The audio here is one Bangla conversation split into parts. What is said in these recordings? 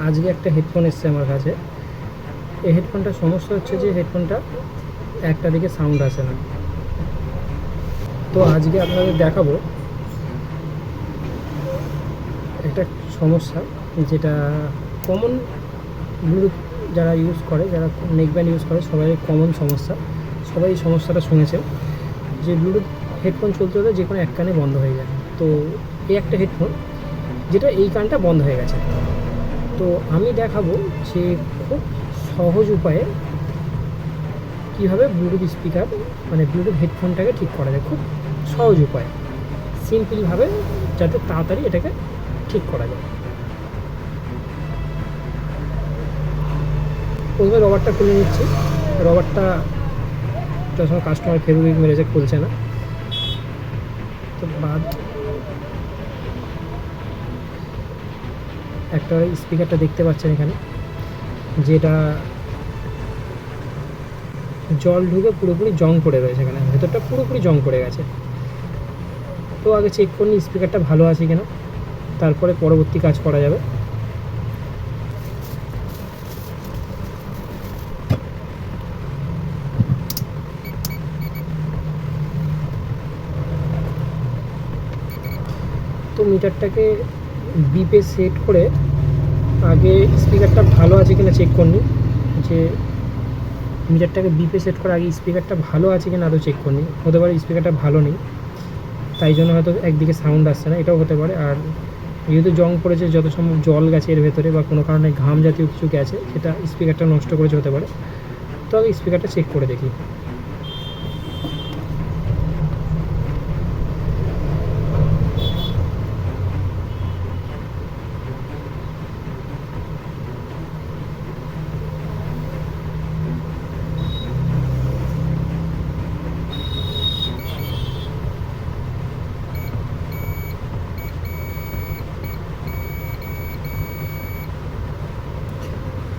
আজকে একটা হেডফোন এসছে আমার কাছে। এই হেডফোনটার সমস্যা হচ্ছে যে হেডফোনটা একটা দিকে সাউন্ড আসে না। তো আজকে আপনাদের দেখাবো একটা সমস্যা, যেটা কমন ব্লুটুথ যারা ইউজ করে, যারা নেকব্যান্ড ইউজ করে, সবাই কমন সমস্যা। সবাই এই সমস্যাটা শুনেছে যে ব্লুটুথ হেডফোন চলতে হলে যে কোনো এক কানে বন্ধ হয়ে যায়। তো এই একটা হেডফোন যেটা এই কানটা বন্ধ হয়ে গেছে। তো আমি দেখাবো যে খুব সহজ উপায়ে কীভাবে ব্লুটুথ স্পিকার মানে ব্লুটুথ হেডফোনটাকে ঠিক করা যায়, খুব সহজ উপায়, সিম্পলভাবে, যাতে তাড়াতাড়ি এটাকে ঠিক করা যায়। প্রথমে রবারটা খুলে নিচ্ছি। রবারটা যখন কাস্টমার ফেব্রিক মেরেছে খুলছে না, তো বাদ একটা স্পিকারটা দেখতে পাচ্ছেন এখানে, যেটা জল ঢুকে পুরোপুরি জং পড়ে রয়েছে, এখানে ভেতরটা পুরোপুরি জং পড়ে গেছে। তো আগে চেক করে নিই স্পিকারটা ভালো আছে কিনা, তারপরে পরবর্তী কাজ করা যাবে। তো মিটারটাকে বিপে সেট করে আগে স্পিকারটা ভালো আছে কিনা চেক করে নিই। যে মিটারটাকে বিপে সেট করে আগে স্পিকারটা ভালো আছে কিনা আরও চেক করে নিই। হতে পারে স্পিকারটা ভালো নেই, তাই জন্য হয়তো একদিকে সাউন্ড আসছে না, এটাও হতে পারে। আর যেহেতু জং পড়েছে, যত সম্ভব জল গেছে এর ভেতরে, বা কোনো কারণে ঘাম জাতীয় কিছু গেছে, সেটা স্পিকারটা নষ্ট করেছে হতে পারে। তো আগে স্পিকারটা চেক করে দেখি।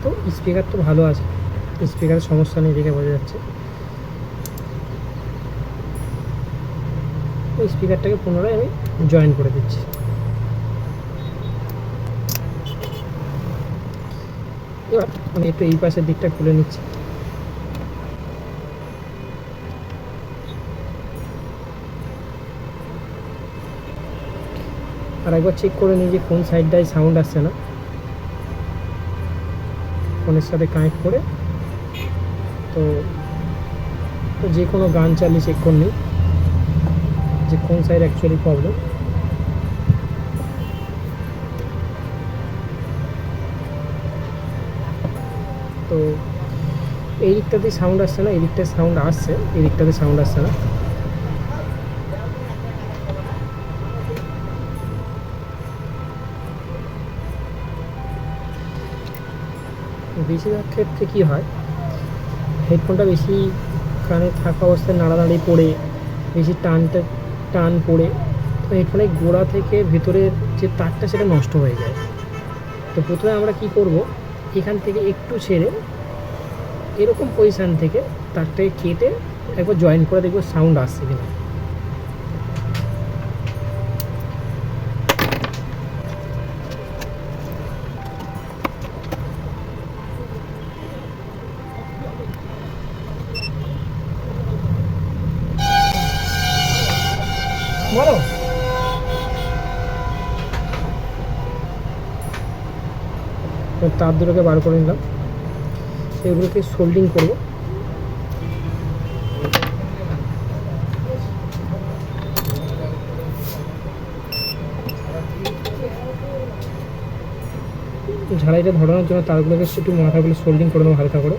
তো স্পিকার তো ভালো আছে, স্পিকারের সমস্যা নেই দেখে বোঝা যাচ্ছে। ওই স্পিকারটাকে পুনরায় আমি জয়েন করে দিচ্ছি। এবার আমি একটু এই পাশের দিকটা খুলে নিচ্ছি। আর একবার চেক করে নিই যে কোন সাইডটায় সাউন্ড আসছে না, ফোনের সাথে কানেক্ট করে। তো যে কোনো গান চালিয়ে চেক করে নিই যে কোন সাইড অ্যাকচুয়ালি প্রবলেম। তো এই দিকটাতে সাউন্ড আসছে না, এই দিকটায় সাউন্ড আসছে, এই দিকটাতে সাউন্ড আসছে না। বেশিরভাগ ক্ষেত্রে কী হয়, হেডফোনটা বেশি কানে থাকা অবস্থায় নাড়ানাড়ি পড়ে, বেশি টান পড়ে, তো হেডফোনের গোড়া থেকে ভেতরের যে তারটা সেটা নষ্ট হয়ে যায়। তো প্রথমে আমরা কি করব, এখান থেকে একটু ছেড়ে এরকম পজিশান থেকে তারটাকে কেটে একবার জয়েন করে দেখবো সাউন্ড আসছে কিনা। বলো, তার দুটোকে বার করে নিলাম, এগুলোকে সোল্ডিং করব। ঝাড়াইটা ধরানোর জন্য তারগুলোকে একটু মাথাগুলো সোল্ডিং করে নেবো হালকা করে।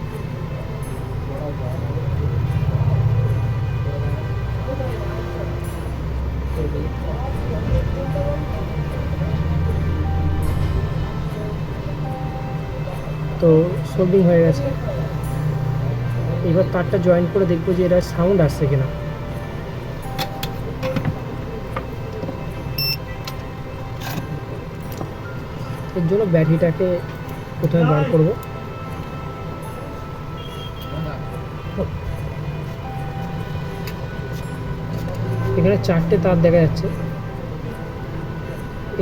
তো সোল্ডিং হয়ে গেছে। এবার তারটা জয়েন করে দেখবো যে এটা সাউন্ড আসছে কিনা। এর জন্য ব্যাটারিটাকে প্রথমে বার করব। এখানে 4টে তার দেখা যাচ্ছে,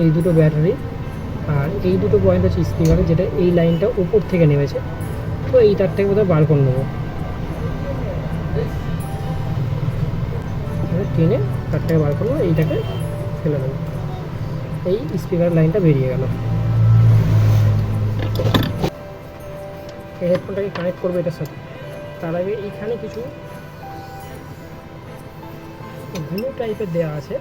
এই দুটো ব্যাটারি, আর এই দুটো পয়েন্ট হচ্ছে স্পিকারে, যেটা এই লাইনটা উপর থেকে নেমেছে, তো এই তারটাকে বোধহয় বার করে নেবো, টেনে তারটাকে বার করবো, এইটাকে ফেলে দেবো, এই স্পিকার লাইনটা বেরিয়ে গেল। এই হেডফোনটাকে কানেক্ট করবো এটার সাথে। তার আগে এইখানে কিছু গ্লু টাইপের দেওয়া আছে,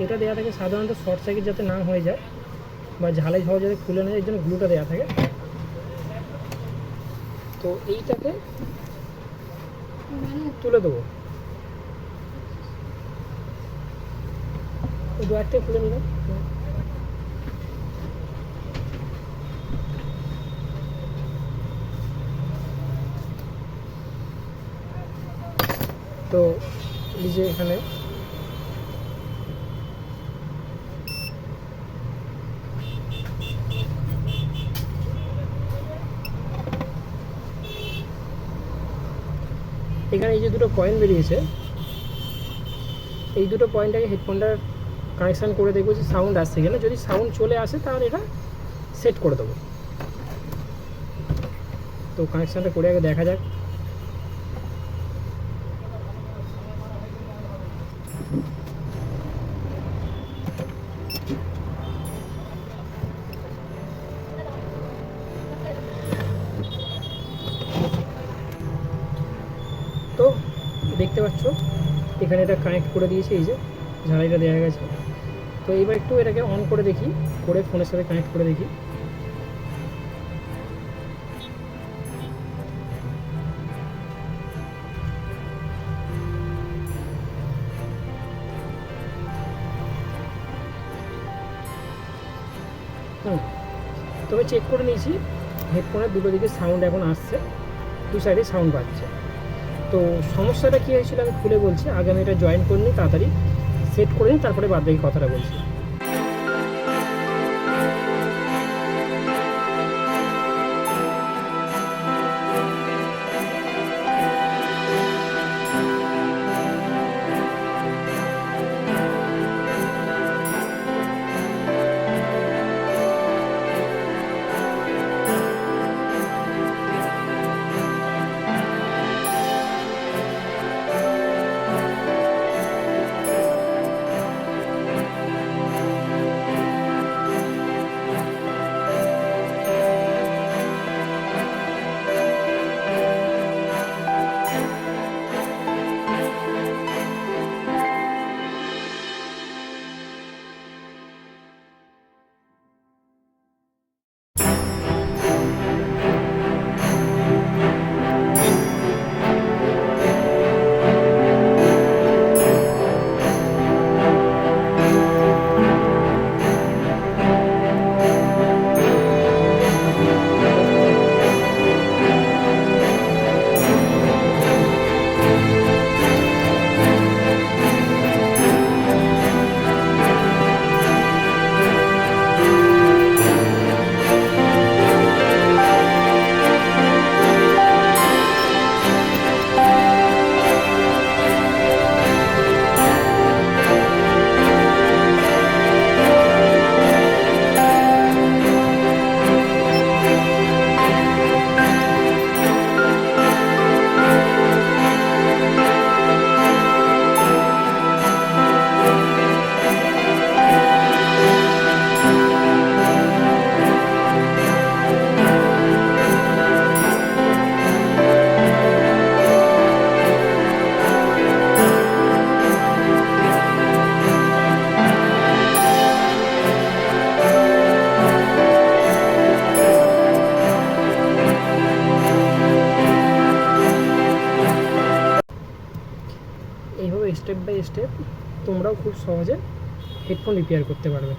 এটা দেওয়া থাকে সাধারণত শর্ট সার্কিট যাতে না হয়ে যায় বা ঝালাই ঝাও যাতে খুলে না যায়, এর জন্য গ্লুটা দেওয়া থাকে। তো এইটাকে তুলে দেবো, এই ডয়ারটাকে খুলে নিলাম। তো এই যে এখানে এই যে দুটো পয়েন্ট বেরিয়েছে, এই দুটো পয়েন্টটাকে হেডফোনটার কানেকশান করে দেখবো যে সাউন্ড আসছে কিনা। যদি সাউন্ড চলে আসে তাহলে এটা সেট করে দেবো। তো কানেকশানটা করে আগে দেখা যাক। তো দেখতে পাচ্ছ এখানে এটা কানেক্ট করে দিয়েছে, এই যে ঝালাইটা দেওয়া গেছে। তো এইবার একটু এটাকে অন করে দেখি, করে ফোনের সাথে কানেক্ট করে দেখি। তবে চেক করে নিয়েছি, হেডফোনের দুটো দিকে সাউন্ড এখন আসছে, দু সাইডে সাউন্ড পাচ্ছে। তো সমস্যাটা কী হয়েছিল আমি খুলে বলছি, আগে আমি এটা জয়েন করে নিই, তাড়াতাড়ি সেট করে নিই, তারপরে বাদ বাকি কথাটা বলছি। এইভাবে স্টেপ বাই স্টেপ তোমরাও খুব সহজে হেডফোন রিপেয়ার করতে পারবে।